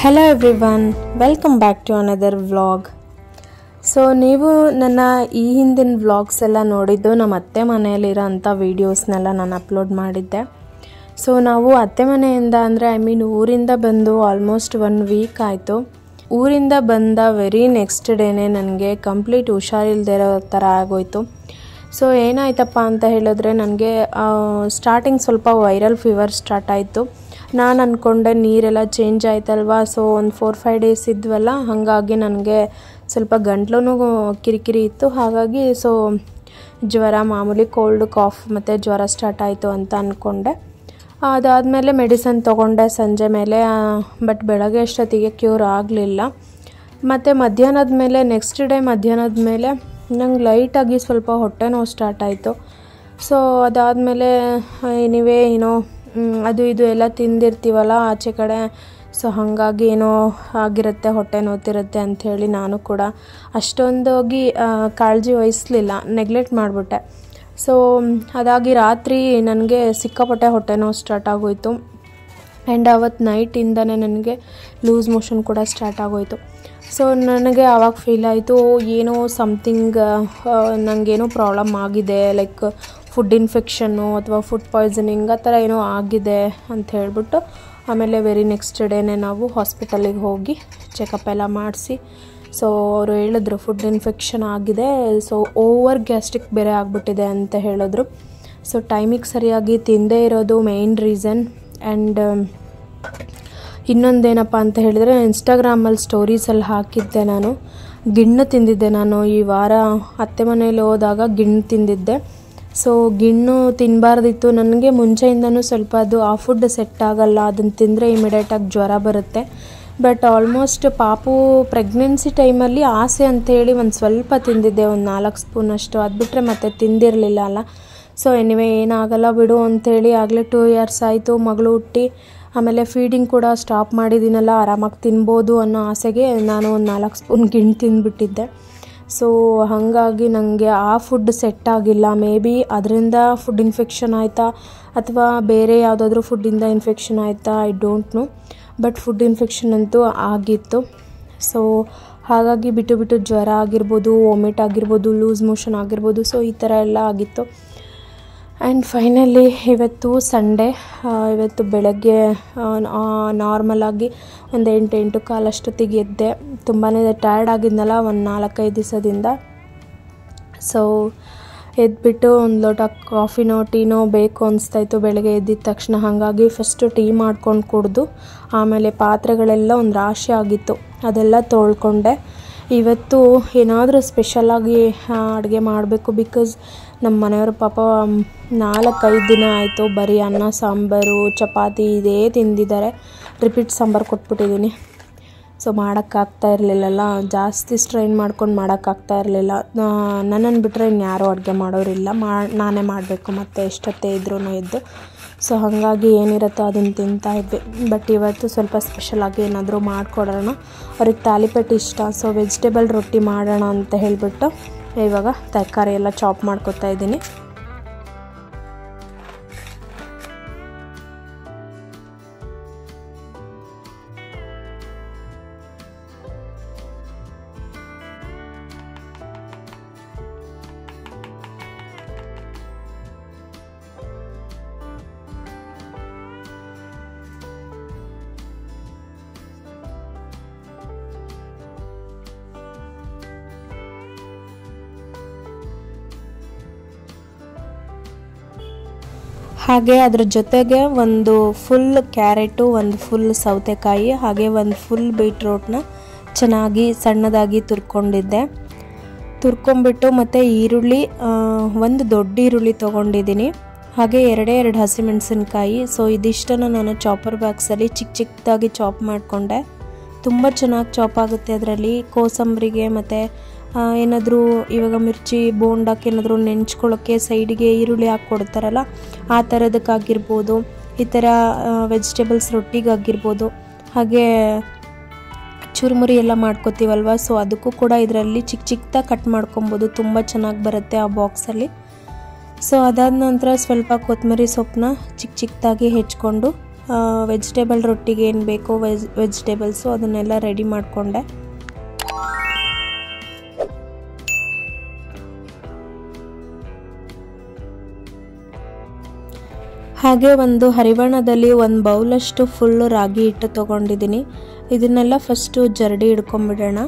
Hello everyone, welcome back to another vlog. So ನೀವು ನನ್ನ ಈ ಹಿಂದಿನ ವ್ಲಾಗ್ಸ್ ಎಲ್ಲ ನೋಡಿದ್ದು ನಮ್ಮ ಅತ್ತೆ ಮನೆಯಲ್ಲಿರೋ ಅಂಥ ವೀಡಿಯೋಸ್ನೆಲ್ಲ ನಾನು ಅಪ್ಲೋಡ್ ಮಾಡಿದ್ದೆ. ಸೊ ನಾವು ಅತ್ತೆ ಮನೆಯಿಂದ ಅಂದರೆ ಊರಿಂದ ಬಂದು ಆಲ್ಮೋಸ್ಟ್ 1 ವೀಕ್ ಆಯಿತು. ಊರಿಂದ ಬಂದ ವೆರಿ ನೆಕ್ಸ್ಟ್ ಡೇನೇ ನನಗೆ ಕಂಪ್ಲೀಟ್ ಹುಷಾರಿಲ್ಲದೆ ಇರೋ ಥರ ಆಗೋಯಿತು. ಸೊ ಏನಾಯ್ತಪ್ಪ ಅಂತ ಹೇಳಿದ್ರೆ ನನಗೆ ಸ್ಟಾರ್ಟಿಂಗ್ ಸ್ವಲ್ಪ ವೈರಲ್ ಫೀವರ್ ಸ್ಟಾರ್ಟ್ ಆಯಿತು. ನಾನು ಅಂದ್ಕೊಂಡೆ ನೀರೆಲ್ಲ ಚೇಂಜ್ ಆಯ್ತಲ್ವ, ಸೊ ಒಂದು 4-5 ಡೇಸ್ ಇದ್ವಲ್ಲ, ಹಾಗಾಗಿ ನನಗೆ ಸ್ವಲ್ಪ ಗಂಟ್ಲೂ ಕಿರಿಕಿರಿ ಇತ್ತು. ಹಾಗಾಗಿ ಸೊ ಜ್ವರ, ಮಾಮೂಲಿ ಕೋಲ್ಡ್ ಕಾಫ್ ಮತ್ತು ಜ್ವರ ಸ್ಟಾರ್ಟ್ ಆಯಿತು ಅಂತ ಅಂದ್ಕೊಂಡೆ. ಅದಾದಮೇಲೆ ಮೆಡಿಸನ್ ತೊಗೊಂಡೆ ಸಂಜೆ ಮೇಲೆ, ಬಟ್ ಬೆಳಗ್ಗೆ ಅಷ್ಟೊತ್ತಿಗೆ ಕ್ಯೂರ್ ಆಗಲಿಲ್ಲ. ಮತ್ತು ಮಧ್ಯಾಹ್ನದ ಮೇಲೆ ನೆಕ್ಸ್ಟ್ ಡೇ ಮಧ್ಯಾಹ್ನದ ಮೇಲೆ ನಂಗೆ ಲೈಟಾಗಿ ಸ್ವಲ್ಪ ಹೊಟ್ಟೆ ನೋವು ಸ್ಟಾರ್ಟ್ ಆಯಿತು. ಸೊ ಅದಾದಮೇಲೆ ಅದು ಇದು ಎಲ್ಲ ತಿಂದಿರ್ತೀವಲ್ಲ ಆಚೆ ಕಡೆ, ಸೊ ಹಾಗಾಗಿ ಏನೋ ಆಗಿರುತ್ತೆ, ಹೊಟ್ಟೆ ನೋವ್ತಿರುತ್ತೆ ಅಂಥೇಳಿ ನಾನು ಕೂಡ ಅಷ್ಟೊಂದಾಗಿ ಕಾಳಜಿ ವಹಿಸಲಿಲ್ಲ, ನೆಗ್ಲೆಕ್ಟ್ ಮಾಡಿಬಿಟ್ಟೆ. ಸೊ ಅದಾಗಿ ರಾತ್ರಿ ನನಗೆ ಸಿಕ್ಕಾಪಟ್ಟೆ ಹೊಟ್ಟೆ ನೋವು ಸ್ಟಾರ್ಟ್ ಆಗೋಯಿತು. ಆ್ಯಂಡ್ ಅವತ್ತು ನೈಟಿಂದನೇ ನನಗೆ ಲೂಸ್ ಮೋಷನ್ ಕೂಡ ಸ್ಟಾರ್ಟ್ ಆಗೋಯಿತು. ಸೊ ನನಗೆ ಆವಾಗ ಫೀಲ್ ಆಯಿತು, ಏನೋ ಸಮಥಿಂಗ್ ನನಗೇನೋ ಪ್ರಾಬ್ಲಮ್ ಆಗಿದೆ, ಲೈಕ್ ಫುಡ್ ಇನ್ಫೆಕ್ಷನ್ನು ಅಥವಾ ಫುಡ್ ಪಾಯ್ಸನಿಂಗ್ ಆ ಥರ ಏನೋ ಆಗಿದೆ ಅಂತ ಹೇಳ್ಬಿಟ್ಟು ಆಮೇಲೆ ವೆರಿ ನೆಕ್ಸ್ಟ್ ಡೇನೇ ನಾವು ಹಾಸ್ಪಿಟಲಿಗೆ ಹೋಗಿ ಚೆಕಪ್ ಎಲ್ಲ ಮಾಡಿಸಿ, ಸೊ ಅವರು ಹೇಳಿದ್ರು ಫುಡ್ ಇನ್ಫೆಕ್ಷನ್ ಆಗಿದೆ, ಸೊ ಓವರ್ ಗ್ಯಾಸ್ಟ್ರಿಕ್ ಬೇರೆ ಆಗಿಬಿಟ್ಟಿದೆ ಅಂತ ಹೇಳಿದ್ರು. ಸೊ ಟೈಮಿಗೆ ಸರಿಯಾಗಿ ತಿಂದೇ ಇರೋದು ಮೇಯ್ನ್ ರೀಸನ್. ಆ್ಯಂಡ್ ಇನ್ನೊಂದೇನಪ್ಪ ಅಂತ ಹೇಳಿದರೆ, ಇನ್ಸ್ಟಾಗ್ರಾಮಲ್ಲಿ ಸ್ಟೋರೀಸಲ್ಲಿ ಹಾಕಿದ್ದೆ, ನಾನು ಗಿಣ್ಣು ತಿಂದಿದ್ದೆ. ನಾನು ಈ ವಾರ ಅತ್ತೆ ಮನೇಲಿ ಹೋದಾಗ ಗಿಣ್ಣು ತಿಂದಿದ್ದೆ. ಸೊ ಗಿಣ್ಣು ತಿನ್ನಬಾರ್ದಿತ್ತು. ನನಗೆ ಮುಂಚೆಯಿಂದನೂ ಸ್ವಲ್ಪ ಆ ಫುಡ್ ಸೆಟ್ ಆಗಲ್ಲ, ಅದನ್ನು ತಿಂದರೆ ಇಮಿಡಿಯೇಟಾಗಿ ಜ್ವರ ಬರುತ್ತೆ. ಬಟ್ ಆಲ್ಮೋಸ್ಟ್ ಪಾಪು ಪ್ರೆಗ್ನೆನ್ಸಿ ಟೈಮಲ್ಲಿ ಆಸೆ ಅಂಥೇಳಿ ಒಂದು ಸ್ವಲ್ಪ ತಿಂದಿದ್ದೆ, ಒಂದು 4 ಸ್ಪೂನಷ್ಟು. ಅದು ಬಿಟ್ಟರೆ ಮತ್ತೆ ತಿಂದಿರಲಿಲ್ಲ ಅಲ್ಲ. ಸೊ ಎನಿವೆ ಏನಾಗಲ್ಲ ಬಿಡು ಅಂಥೇಳಿ ಆಗಲೇ 2 ಇಯರ್ಸ್ ಆಯಿತು ಮಗಳು ಹುಟ್ಟಿ. ಆಮೇಲೆ ಫೀಡಿಂಗ್ ಕೂಡ ಸ್ಟಾಪ್ ಮಾಡಿದ್ದೀನಲ್ಲ, ಆರಾಮಾಗಿ ತಿನ್ಬೋದು ಅನ್ನೋ ಆಸೆಗೆ ನಾನು ಒಂದು 4 ಸ್ಪೂನ್ ಗಿಣ್ಣು ತಿಂದುಬಿಟ್ಟಿದ್ದೆ. ಸೊ ಹಾಗಾಗಿ ನನಗೆ ಆ ಫುಡ್ ಸೆಟ್ ಆಗಿಲ್ಲ. ಮೇ ಬಿ ಅದರಿಂದ ಫುಡ್ ಇನ್ಫೆಕ್ಷನ್ ಆಯಿತಾ ಅಥವಾ ಬೇರೆ ಯಾವುದಾದ್ರೂ ಫುಡ್ಡಿಂದ ಇನ್ಫೆಕ್ಷನ್ ಆಯಿತಾ, I don't know. But food infection ಅಂತೂ ಆಗಿತ್ತು. ಸೊ ಹಾಗಾಗಿ ಬಿಟ್ಟು ಜ್ವರ ಆಗಿರ್ಬೋದು, ವಾಮಿಟ್ ಆಗಿರ್ಬೋದು, ಲೂಸ್ ಮೋಷನ್ ಆಗಿರ್ಬೋದು, ಸೊ ಈ ಥರ ಎಲ್ಲ ಆಗಿತ್ತು. ಆ್ಯಂಡ್ ಫೈನಲಿ ಇವತ್ತು ಸಂಡೇ, ಇವತ್ತು ಬೆಳಗ್ಗೆ ನಾರ್ಮಲಾಗಿ ಒಂದು 8 ಕಾಲಷ್ಟೊತ್ತಿಗೆ ಎದ್ದೆ. ತುಂಬಾ ಟಯರ್ಡ್ ಆಗಿದ್ನಲ್ಲ ಒಂದು 4-5 ದಿವಸದಿಂದ. ಸೊ ಎದ್ಬಿಟ್ಟು ಒಂದು ಲೋಟ ಕಾಫಿನೋ ಟೀನೋ ಬೇಕು ಅನಿಸ್ತಾಯಿತ್ತು ಬೆಳಗ್ಗೆ ಎದ್ದಿದ ತಕ್ಷಣ. ಹಾಗಾಗಿ ಫಸ್ಟು ಟೀ ಮಾಡ್ಕೊಂಡು ಕುಡಿದು ಆಮೇಲೆ ಪಾತ್ರೆಗಳೆಲ್ಲ ಒಂದು ರಾಶಿ ಆಗಿತ್ತು, ಅದೆಲ್ಲ ತೊಳ್ಕೊಂಡೆ. ಇವತ್ತು ಏನಾದರೂ ಸ್ಪೆಷಲಾಗಿ ಅಡುಗೆ ಮಾಡಬೇಕು. ಬಿಕಾಸ್ ನಮ್ಮ ಮನೆಯವರು ಪಾಪ 4-5 ದಿನ ಆಯಿತು ಬರೀ ಅನ್ನ ಸಾಂಬಾರು ಚಪಾತಿ ಇದೇ ತಿಂದಿದ್ದಾರೆ. ರಿಪೀಟ್ ಸಾಂಬಾರು ಕೊಟ್ಬಿಟ್ಟಿದ್ದೀನಿ. ಸೊ ಮಾಡೋಕ್ಕಾಗ್ತಾ ಇರಲಿಲ್ಲಲ್ಲ, ಜಾಸ್ತಿ ಸ್ಟ್ರೈನ್ ಮಾಡ್ಕೊಂಡು ಮಾಡೋಕ್ಕಾಗ್ತಾ ಇರಲಿಲ್ಲ. ನನ್ನನ್ನು ಬಿಟ್ಟರೆ ಇನ್ಯಾರೂ ಅಡುಗೆ ಮಾಡೋರಿಲ್ಲ, ನಾನೇ ಮಾಡಬೇಕು ಮತ್ತು ಎಷ್ಟೊತ್ತೇ ಇದ್ರೂ ಎದ್ದು. ಸೊ ಹಾಗಾಗಿ ಏನಿರುತ್ತೋ ಅದನ್ನು ತಿಂತಾಯಿದ್ವಿ. ಬಟ್ ಇವತ್ತು ಸ್ವಲ್ಪ ಸ್ಪೆಷಲಾಗಿ ಏನಾದರೂ ಮಾಡಿಕೊಡೋಣ. ಅವ್ರಿಗೆ ತಾಲಿಪಟ್ಟು ಇಷ್ಟ, ಸೊ ವೆಜಿಟೇಬಲ್ ರೊಟ್ಟಿ ಮಾಡೋಣ ಅಂತ ಹೇಳಿಬಿಟ್ಟು ಇವಾಗ ತರಕಾರಿ ಎಲ್ಲ ಚಾಪ್ ಮಾಡ್ಕೊತಾ ಇದ್ದೀನಿ. ಹಾಗೆ ಅದ್ರ ಜೊತೆಗೆ ಒಂದು ಫುಲ್ ಕ್ಯಾರೆಟು, ಒಂದು ಫುಲ್ ಸೌತೆಕಾಯಿ, ಹಾಗೆ ಒಂದು ಫುಲ್ ಬೀಟ್ರೋಟ್ನ ಚೆನ್ನಾಗಿ ಸಣ್ಣದಾಗಿ ತುರ್ಕೊಂಬಿಟ್ಟು ಮತ್ತು ಈರುಳ್ಳಿ, ಒಂದು ದೊಡ್ಡ ಈರುಳ್ಳಿ ತೊಗೊಂಡಿದ್ದೀನಿ. ಹಾಗೆ 2 ಹಸಿಮೆಣಸಿನ್ಕಾಯಿ. ಸೊ ಇದಿಷ್ಟನ್ನು ನಾನು ಚಾಪರ್ ಬಾಕ್ಸಲ್ಲಿ ಚಿಕ್ಕದಾಗಿ ಚಾಪ್ ಮಾಡಿಕೊಂಡೆ. ತುಂಬ ಚೆನ್ನಾಗಿ ಚಾಪ್ ಆಗುತ್ತೆ ಅದರಲ್ಲಿ. ಕೋಸಂಬರಿಗೆ ಮತ್ತು ಏನಾದರೂ ಇವಾಗ ಮಿರ್ಚಿ ಬೋಂಡಕ್ಕೆ ಏನಾದರೂ ನೆಂಚ್ಕೊಳ್ಳೋಕ್ಕೆ ಸೈಡಿಗೆ ಈರುಳ್ಳಿ ಹಾಕ್ಕೊಡ್ತಾರಲ್ಲ, ಆ ಥರದಕ್ಕಾಗಿರ್ಬೋದು, ಈ ಥರ ವೆಜಿಟೇಬಲ್ಸ್ ರೊಟ್ಟಿಗಾಗಿರ್ಬೋದು, ಹಾಗೆ ಚುರುಮುರಿ ಎಲ್ಲ ಮಾಡ್ಕೋತೀವಲ್ವ, ಸೊ ಅದಕ್ಕೂ ಕೂಡ ಇದರಲ್ಲಿ ಚಿಕ್ಕದಾಗಿ ಕಟ್ ಮಾಡ್ಕೊಬೋದು. ತುಂಬ ಚೆನ್ನಾಗಿ ಬರುತ್ತೆ ಆ ಬಾಕ್ಸಲ್ಲಿ. ಸೊ ಅದಾದ ನಂತರ ಸ್ವಲ್ಪ ಕೊತ್ತಂಬರಿ ಸೊಪ್ಪನ್ನ ಚಿಕ್ಕದಾಗಿ ಹೆಚ್ಚಿಕೊಂಡು ವೆಜಿಟೇಬಲ್ ರೊಟ್ಟಿಗೆ ಏನು ಬೇಕೋ ವೆಜಿಟೇಬಲ್ಸು ಅದನ್ನೆಲ್ಲ ರೆಡಿ ಮಾಡಿಕೊಂಡೆ. ಹಾಗೆ ಒಂದು ಹರಿವಾಣದಲ್ಲಿ ಒಂದು ಬೌಲಷ್ಟು ಫುಲ್ಲು ರಾಗಿ ಹಿಟ್ಟು ತೊಗೊಂಡಿದ್ದೀನಿ. ಇದನ್ನೆಲ್ಲ ಫಸ್ಟು ಜರಡಿ ಹಿಡ್ಕೊಂಬಿಡೋಣ.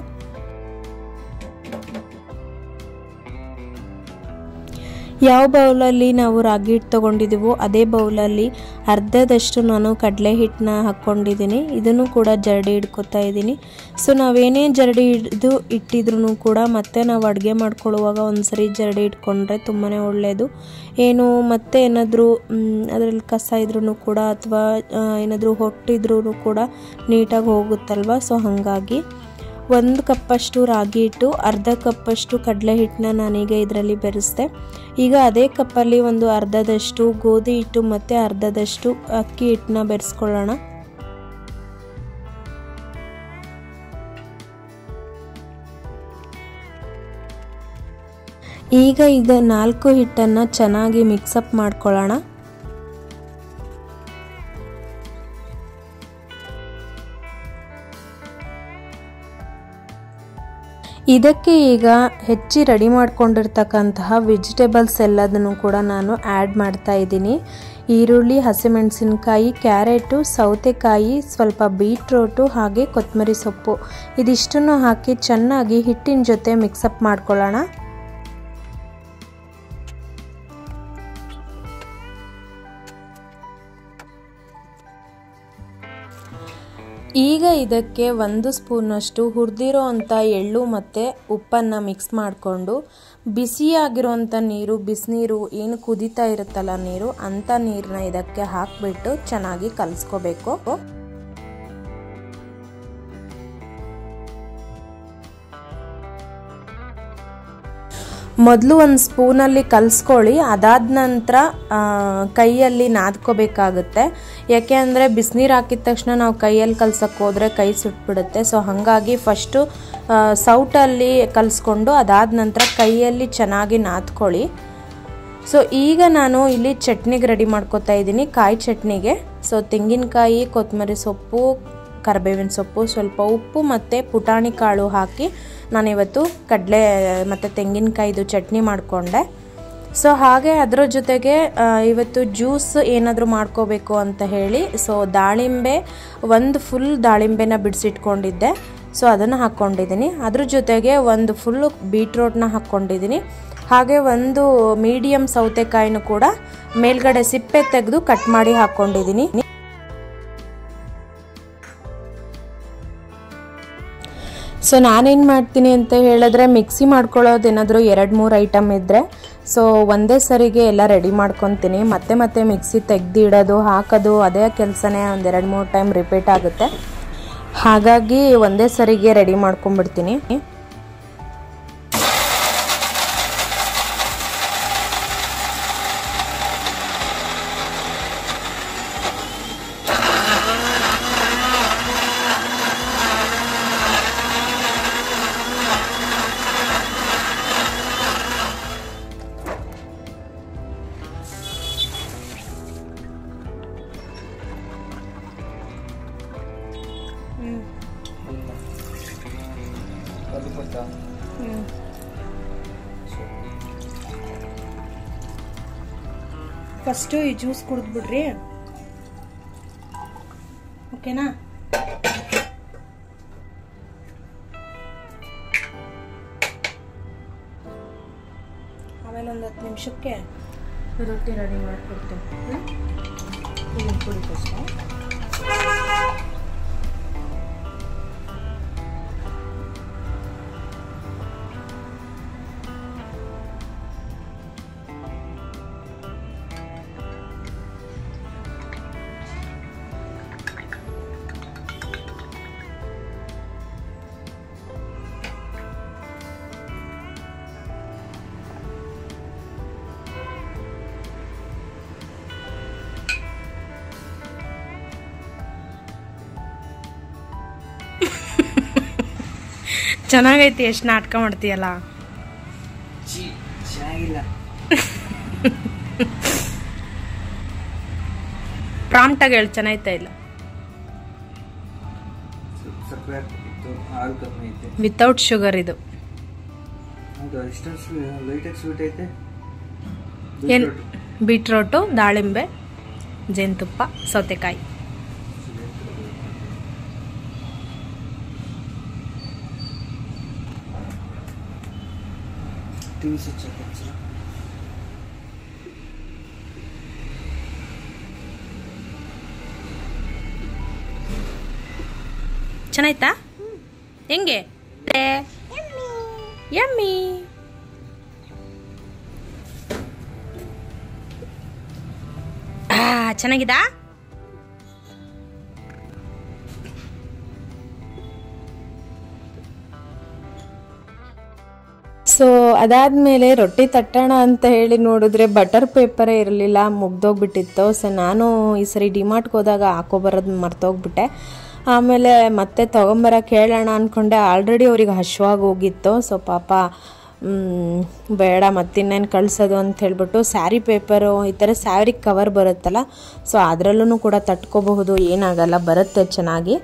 ಯಾವ ಬೌಲಲ್ಲಿ ನಾವು ರಾಗಿ ಹಿಟ್ಟು ತೊಗೊಂಡಿದ್ದೀವೋ ಅದೇ ಬೌಲಲ್ಲಿ ಅರ್ಧದಷ್ಟು ನಾನು ಕಡಲೆ ಹಿಟ್ಟನ್ನ ಹಾಕ್ಕೊಂಡಿದ್ದೀನಿ. ಇದನ್ನು ಕೂಡ ಜರಡಿ ಹಿಡ್ಕೊತಾ ಇದ್ದೀನಿ. ಸೊ ನಾವೇನೇ ಜರಡಿ ಹಿಡಿದು ಇಟ್ಟಿದ್ರೂ ಕೂಡ ಮತ್ತೆ ನಾವು ಅಡುಗೆ ಮಾಡ್ಕೊಳ್ಳುವಾಗ ಒಂದ್ಸರಿ ಜರಡಿ ಇಟ್ಕೊಂಡ್ರೆ ತುಂಬಾ ಒಳ್ಳೆಯದು. ಏನು ಮತ್ತೆ ಏನಾದರೂ ಅದರಲ್ಲಿ ಕಸ ಇದ್ರೂ ಕೂಡ ಅಥವಾ ಏನಾದರೂ ಹೊಟ್ಟಿದ್ರೂ ಕೂಡ ನೀಟಾಗಿ ಹೋಗುತ್ತಲ್ವ. ಸೊ ಹಾಗಾಗಿ 1 ಕಪ್ಪಷ್ಟು ರಾಗಿ ಹಿಟ್ಟು, ಅರ್ಧ ಕಪ್ಪಷ್ಟು ಕಡಲೆ ಹಿಟ್ಟನ್ನ ನಾನೀಗ ಇದರಲ್ಲಿ ಬೆರೆಸಿದೆ. ಈಗ ಅದೇ ಕಪ್ಪಲ್ಲಿ ಒಂದು ಅರ್ಧದಷ್ಟು ಗೋಧಿ ಹಿಟ್ಟು ಮತ್ತು ಅರ್ಧದಷ್ಟು ಅಕ್ಕಿ ಹಿಟ್ಟನ್ನ ಬೆರೆಸ್ಕೊಳ್ಳೋಣ. ಈಗ ಇದು 4 ಹಿಟ್ಟನ್ನು ಚೆನ್ನಾಗಿ ಮಿಕ್ಸಪ್ ಮಾಡ್ಕೊಳ್ಳೋಣ. ಇದಕ್ಕೆ ಈಗ ಹೆಚ್ಚಿ ರೆಡಿ ಮಾಡ್ಕೊಂಡಿರ್ತಕ್ಕಂತಹ ವೆಜಿಟೇಬಲ್ಸ್ ಎಲ್ಲದನ್ನು ಕೂಡ ನಾನು ಆ್ಯಡ್ ಮಾಡ್ತಾ ಇದ್ದೀನಿ. ಈರುಳ್ಳಿ, ಹಸಿಮೆಣಸಿನಕಾಯಿ, ಕ್ಯಾರೆಟು, ಸೌತೆಕಾಯಿ, ಸ್ವಲ್ಪ ಬೀಟ್ರೋಟು ಹಾಗೆ ಕೊತ್ತಂಬರಿ ಸೊಪ್ಪು ಇದಿಷ್ಟನ್ನು ಹಾಕಿ ಚೆನ್ನಾಗಿ ಹಿಟ್ಟಿನ ಜೊತೆ ಮಿಕ್ಸಪ್ ಮಾಡ್ಕೊಳ್ಳೋಣ. ಈಗ ಇದಕ್ಕೆ 1 ಸ್ಪೂನಷ್ಟು ಹುರಿದಿರೋ ಅಂಥ ಎಳ್ಳು ಮತ್ತು ಉಪ್ಪನ್ನು ಮಿಕ್ಸ್ ಮಾಡಿಕೊಂಡು ಬಿಸಿಯಾಗಿರೋಂಥ ನೀರು, ಬಿಸಿನೀರು ಏನು ಕುದೀತಾ ಇರುತ್ತಲ್ಲ ನೀರು, ಅಂಥ ನೀರನ್ನ ಇದಕ್ಕೆ ಹಾಕಿಬಿಟ್ಟು ಚೆನ್ನಾಗಿ ಕಲಿಸ್ಕೋಬೇಕು. ಮೊದಲು 1 ಸ್ಪೂನಲ್ಲಿ ಕಲಿಸ್ಕೊಳ್ಳಿ. ಅದಾದ ನಂತರ ಕೈಯಲ್ಲಿ ನಾದ್ಕೋಬೇಕಾಗುತ್ತೆ. ಯಾಕೆ ಅಂದರೆ ಬಿಸಿನೀರು ಹಾಕಿದ ತಕ್ಷಣ ನಾವು ಕೈಯಲ್ಲಿ ಕಲ್ಸಕ್ಕೆ ಹೋದರೆ ಕೈ ಸುಟ್ಬಿಡುತ್ತೆ. ಸೊ ಹಾಗಾಗಿ ಫಸ್ಟು ಸೌಟಲ್ಲಿ ಕಲಿಸ್ಕೊಂಡು ಅದಾದ ನಂತರ ಕೈಯಲ್ಲಿ ಚೆನ್ನಾಗಿ ನಾದ್ಕೊಳ್ಳಿ. ಸೊ ಈಗ ನಾನು ಇಲ್ಲಿ ಚಟ್ನಿಗೆ ರೆಡಿ ಮಾಡ್ಕೋತಾ ಇದ್ದೀನಿ, ಕಾಯಿ ಚಟ್ನಿಗೆ. ಸೊ ತೆಂಗಿನಕಾಯಿ, ಕೊತ್ತಂಬರಿ ಸೊಪ್ಪು, ಕರಿಬೇವಿನ ಸೊಪ್ಪು, ಸ್ವಲ್ಪ ಉಪ್ಪು ಮತ್ತು ಪುಟಾಣಿ ಕಾಳು ಹಾಕಿ ನಾನಿವತ್ತು ಕಡಲೆ ಮತ್ತು ತೆಂಗಿನಕಾಯಿದು ಚಟ್ನಿ ಮಾಡಿಕೊಂಡೆ. ಸೊ ಹಾಗೆ ಅದರ ಜೊತೆಗೆ ಇವತ್ತು ಜ್ಯೂಸ್ ಏನಾದರೂ ಮಾಡ್ಕೋಬೇಕು ಅಂತ ಹೇಳಿ ಸೊ ದಾಳಿಂಬೆ, 1 ಫುಲ್ ದಾಳಿಂಬೆನ ಬಿಡಿಸಿಟ್ಕೊಂಡಿದ್ದೆ. ಸೊ ಅದನ್ನು ಹಾಕ್ಕೊಂಡಿದ್ದೀನಿ. ಅದ್ರ ಜೊತೆಗೆ 1 ಫುಲ್ಲು ಬೀಟ್ರೋಟ್ನ ಹಾಕ್ಕೊಂಡಿದ್ದೀನಿ. ಹಾಗೆ 1 ಮೀಡಿಯಮ್ ಸೌತೆಕಾಯಿನೂ ಕೂಡ ಮೇಲ್ಗಡೆ ಸಿಪ್ಪೆ ತೆಗೆದು ಕಟ್ ಮಾಡಿ ಹಾಕ್ಕೊಂಡಿದ್ದೀನಿ. ಸೊ ನಾನೇನು ಮಾಡ್ತೀನಿ ಅಂತ ಹೇಳಿದ್ರೆ ಮಿಕ್ಸಿ ಮಾಡ್ಕೊಳ್ಳೋದು ಏನಾದರೂ 2-3 ಐಟಮ್ ಇದ್ದರೆ ಸೊ ಒಂದೇ ಸರಿಗೆ ಎಲ್ಲ ರೆಡಿ ಮಾಡ್ಕೊತೀನಿ. ಮತ್ತೆ ಮಿಕ್ಸಿ ತೆಗೆದಿಡೋದು ಹಾಕೋದು ಅದೇ ಕೆಲಸನೇ ಒಂದು 2-3 ಟೈಮ್ ರಿಪೀಟ್ ಆಗುತ್ತೆ. ಹಾಗಾಗಿ ಒಂದೇ ಸರಿಗೆ ರೆಡಿ ಮಾಡ್ಕೊಂಡ್ಬಿಡ್ತೀನಿ. ಫಸ್ಟು ಈ ಜ್ಯೂಸ್ ಕುಡಿದ್ಬಿಡ್ರಿ, ಓಕೆನಾ? ಆಮೇಲೆ ಒಂದು 10 ನಿಮಿಷಕ್ಕೆ ರೊಟ್ಟಿ ರೆಡಿ ಮಾಡಿಕೊಡ್ತೀನಿ. ಕುಡಿ ಫಸ್ಟ್. ಚೆನ್ನಾಗೈತಿ. ಎಷ್ಟು ನಾಟಕ ಮಾಡ್ತೀಯಲ್ಲ. ಪ್ರಾಂಪ್ಟಾಗಿ ಹೇಳಿ, ಚೆನ್ನಾಯ್ತಾ ಇಲ್ಲ? ವಿತೌಟ್ ಶುಗರ್ ಇದು. ಏನು? ಬೀಟ್ರೋಟು, ದಾಳಿಂಬೆ, ಜೇನುತುಪ್ಪ, ಸೌತೆಕಾಯಿ. ಚೆನ್ನಾಯ್ತಾ? ಹೆಂಗೆ? ಯಮ್ಮಿ. ಚೆನ್ನಾಗಿದಾ? ಸೊ ಅದಾದಮೇಲೆ ರೊಟ್ಟಿ ತಟ್ಟೋಣ ಅಂತ ಹೇಳಿ ನೋಡಿದ್ರೆ ಬಟರ್ ಪೇಪರೇ ಇರಲಿಲ್ಲ, ಮುಗ್ದೋಗ್ಬಿಟ್ಟಿತ್ತು. ಸೊ ನಾನು ಈ ಸರಿ ಡಿಮಾರ್ಟ್ಗೆ ಹೋದಾಗ ಹಾಕೋಬರೋದು ಮರ್ತೋಗ್ಬಿಟ್ಟೆ. ಆಮೇಲೆ ಮತ್ತೆ ತೊಗೊಂಬರಕ್ಕೆ ಹೇಳೋಣ ಅಂದ್ಕೊಂಡೆ. ಆಲ್ರೆಡಿ ಅವ್ರಿಗೆ ಹಶ್ವಾಗಿ ಹೋಗಿತ್ತು. ಸೊ ಪಾಪ ಬೇಡ ಮತ್ತಿನ್ನೇನು ಕಳಿಸೋದು ಅಂತ ಹೇಳ್ಬಿಟ್ಟು ಸ್ಯಾರಿ ಪೇಪರು, ಈ ಥರ ಸ್ಯಾರಿ ಕವರ್ ಬರುತ್ತಲ್ಲ, ಸೊ ಅದರಲ್ಲೂ ಕೂಡ ತಟ್ಕೋಬಹುದು, ಏನಾಗಲ್ಲ, ಬರುತ್ತೆ ಚೆನ್ನಾಗಿ.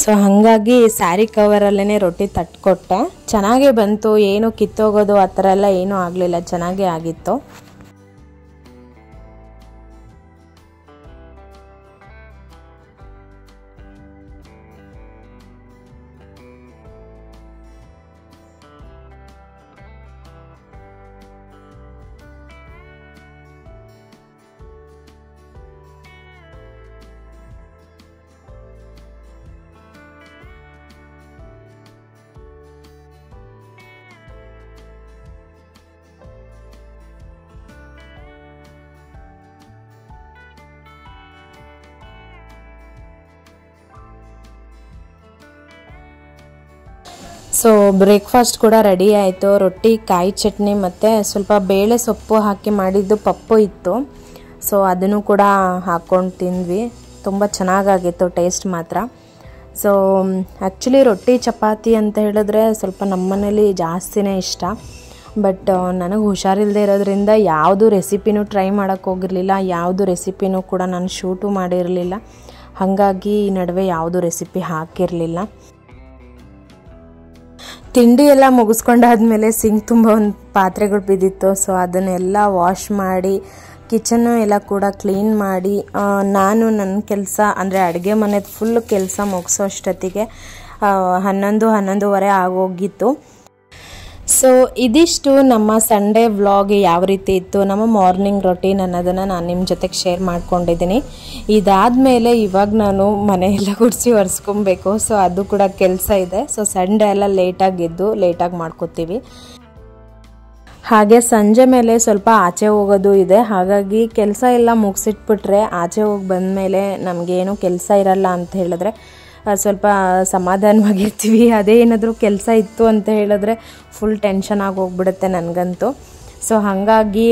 ಸೊ ಹಾಗಾಗಿ ಸ್ಯಾರಿ ಕವರಲ್ಲೇ ರೊಟ್ಟಿ ತಟ್ಕೊಟ್ಟೆ. ಚೆನ್ನಾಗೇ ಬಂತು, ಏನು ಕಿತ್ತೋಗೋದು ಆ ಥರ ಎಲ್ಲ ಏನೂ ಆಗಲಿಲ್ಲ, ಚೆನ್ನಾಗೇ ಆಗಿತ್ತು. ಸೊ ಬ್ರೇಕ್ಫಾಸ್ಟ್ ಕೂಡ ರೆಡಿ ಆಯಿತು. ರೊಟ್ಟಿ, ಕಾಯಿ ಚಟ್ನಿ ಮತ್ತು ಸ್ವಲ್ಪ ಬೇಳೆ ಸೊಪ್ಪು ಹಾಕಿ ಮಾಡಿದ್ದು ಪಪ್ಪು ಇತ್ತು. ಸೊ ಅದನ್ನು ಕೂಡ ಹಾಕ್ಕೊಂಡು ತಿಂದ್ವಿ. ತುಂಬ ಚೆನ್ನಾಗಾಗಿತ್ತು ಟೇಸ್ಟ್ ಮಾತ್ರ. ಸೊ ಆ್ಯಕ್ಚುಲಿ ರೊಟ್ಟಿ ಚಪಾತಿ ಅಂತ ಹೇಳಿದ್ರೆ ಸ್ವಲ್ಪ ನಮ್ಮ ಮನೇಲಿ ಜಾಸ್ತಿನೇ ಇಷ್ಟ. ಬಟ್ ನನಗೆ ಹುಷಾರಿಲ್ಲದೆ ಇರೋದ್ರಿಂದ ಯಾವುದು ರೆಸಿಪಿನೂ ಟ್ರೈ ಮಾಡೋಕ್ಕೆ ಹೋಗಿರಲಿಲ್ಲ, ಯಾವುದು ರೆಸಿಪಿನೂ ಕೂಡ ನಾನು ಶೂಟು ಮಾಡಿರಲಿಲ್ಲ. ಹಾಗಾಗಿ ಈ ನಡುವೆ ಯಾವುದು ರೆಸಿಪಿ ಹಾಕಿರಲಿಲ್ಲ. ತಿಂಡಿ ಎಲ್ಲ ಮುಗಿಸ್ಕೊಂಡಾದ್ಮೇಲೆ ಸಿಂಕ್ ತುಂಬ ಒಂದು ಪಾತ್ರೆಗಳು ಬಿದ್ದಿತ್ತು. ಸೊ ಅದನ್ನೆಲ್ಲ ವಾಶ್ ಮಾಡಿ, ಕಿಚನ್ನು ಎಲ್ಲ ಕೂಡ ಕ್ಲೀನ್ ಮಾಡಿ, ನಾನು ನನ್ನ ಕೆಲಸ ಅಂದರೆ ಅಡುಗೆ ಮನೆದು ಫುಲ್ ಕೆಲಸ ಮುಗಿಸೋ ಅಷ್ಟೊತ್ತಿಗೆ 11-11:30 ಆಗೋಗಿತ್ತು. ಸೊ ಇದಿಷ್ಟು ನಮ್ಮ ಸಂಡೇ ವ್ಲಾಗ್ ಯಾವ ರೀತಿ ಇತ್ತು, ನಮ್ಮ ಮಾರ್ನಿಂಗ್ ರೊಟೀನ್ ಅನ್ನೋದನ್ನು ನಾನು ನಿಮ್ಮ ಜೊತೆಗೆ ಶೇರ್ ಮಾಡ್ಕೊಂಡಿದ್ದೀನಿ. ಇದಾದಮೇಲೆ ಇವಾಗ ನಾನು ಮನೆಯೆಲ್ಲ ಗುಡಿಸಿ ಒರೆಸ್ಕೊಬೇಕು. ಸೊ ಅದು ಕೂಡ ಕೆಲಸ ಇದೆ. ಸೊ ಸಂಡೇ ಎಲ್ಲ ಲೇಟಾಗಿ ಎದ್ದು ಲೇಟಾಗಿ ಮಾಡ್ಕೋತೀವಿ. ಹಾಗೆ ಸಂಜೆ ಮೇಲೆ ಸ್ವಲ್ಪ ಆಚೆ ಹೋಗೋದು ಇದೆ. ಹಾಗಾಗಿ ಕೆಲಸ ಎಲ್ಲ ಮುಗಿಸಿಟ್ಬಿಟ್ರೆ ಆಚೆ ಹೋಗಿ ಬಂದಮೇಲೆ ನಮಗೇನು ಕೆಲಸ ಇರಲ್ಲ ಅಂತ ಹೇಳಿದ್ರೆ ಸ್ವಲ್ಪ ಸಮಾಧಾನವಾಗಿರ್ತೀವಿ. ಅದೇ ಏನಾದರೂ ಕೆಲಸ ಇತ್ತು ಅಂತ ಹೇಳಿದ್ರೆ ಫುಲ್ ಟೆನ್ಷನ್ ಆಗಿ ಹೋಗ್ಬಿಡುತ್ತೆ ನನಗಂತೂ. ಸೊ ಹಾಗಾಗಿ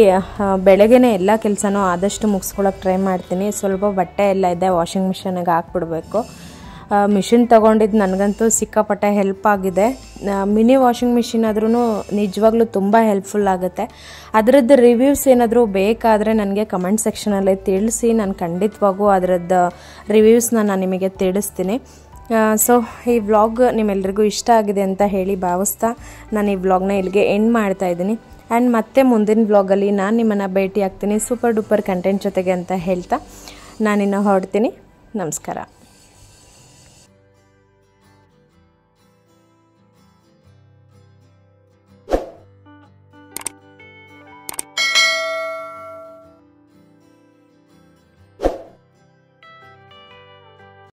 ಬೆಳಗ್ಗೆನೇ ಎಲ್ಲ ಕೆಲಸನೂ ಆದಷ್ಟು ಮುಗಿಸ್ಕೊಳ್ಳೋಕೆ ಟ್ರೈ ಮಾಡ್ತೀನಿ. ಸ್ವಲ್ಪ ಬಟ್ಟೆ ಎಲ್ಲ ಇದೆ, ವಾಷಿಂಗ್ ಮಿಷಿನಿಗೆ ಹಾಕ್ಬಿಡ್ಬೇಕು. ಮಿಷಿನ್ ತೊಗೊಂಡಿದ್ದು ನನಗಂತೂ ಸಿಕ್ಕಾಪಟ್ಟೆ ಹೆಲ್ಪ್ ಆಗಿದೆ. ಮಿನಿ ವಾಷಿಂಗ್ ಮಿಷಿನ್ ಆದ್ರೂ ನಿಜವಾಗ್ಲೂ ತುಂಬ ಹೆಲ್ಪ್ಫುಲ್ ಆಗುತ್ತೆ. ಅದರದ್ದು ರಿವ್ಯೂಸ್ ಏನಾದರೂ ಬೇಕಾದರೆ ನನಗೆ ಕಮೆಂಟ್ ಸೆಕ್ಷನಲ್ಲಿ ತಿಳಿಸಿ, ನಾನು ಖಂಡಿತವಾಗೂ ಅದರದ್ದು ರಿವ್ಯೂಸ್ನ ನಾನು ನಿಮಗೆ ತಿಳಿಸ್ತೀನಿ. ಸೊ ಈ ವ್ಲಾಗ್ ನಿಮ್ಮೆಲ್ರಿಗೂ ಇಷ್ಟ ಆಗಿದೆ ಅಂತ ಹೇಳಿ ಭಾವಿಸ್ತಾ ನಾನು ಈ ವ್ಲಾಗ್ನ ಇಲ್ಲಿಗೆ ಎಂಡ್ ಮಾಡ್ತಾ ಇದ್ದೀನಿ. ಆ್ಯಂಡ್ ಮತ್ತೆ ಮುಂದಿನ ವ್ಲಾಗಲ್ಲಿ ನಾನು ನಿಮ್ಮನ್ನು ಭೇಟಿ ಆಗ್ತೀನಿ ಸೂಪರ್ ಡೂಪರ್ ಕಂಟೆಂಟ್ ಜೊತೆಗೆ ಅಂತ ಹೇಳ್ತಾ ನಾನಿನ್ನು ಹೊರಡ್ತೀನಿ. ನಮಸ್ಕಾರ.